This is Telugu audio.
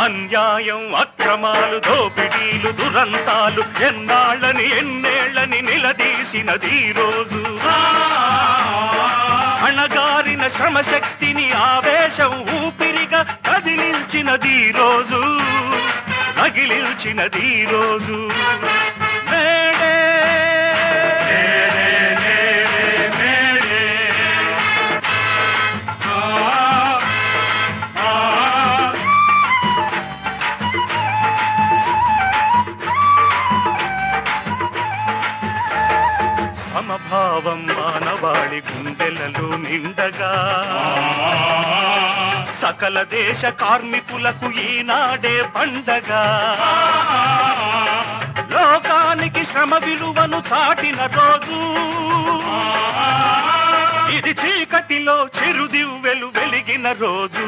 అన్యాయం అక్రమాలు దోపిడీలు దురంతాలు ఎన్నేళ్లని నిలదీసినది రోజు అణగారిన శ్రమశక్తిని ఆవేశం ఊపిరిగా కదిలించినది రోజు నగిలించినది రోజు సమభావం మానవాళి గుండెలలో నిండగా సకల దేశ కార్మికులకు ఈనాడే పండగ లోకానికి శ్రమ విలువను చాటిన రోజు ఇది చీకటిలో చిరుదివ్వెలు వెలిగిన రోజు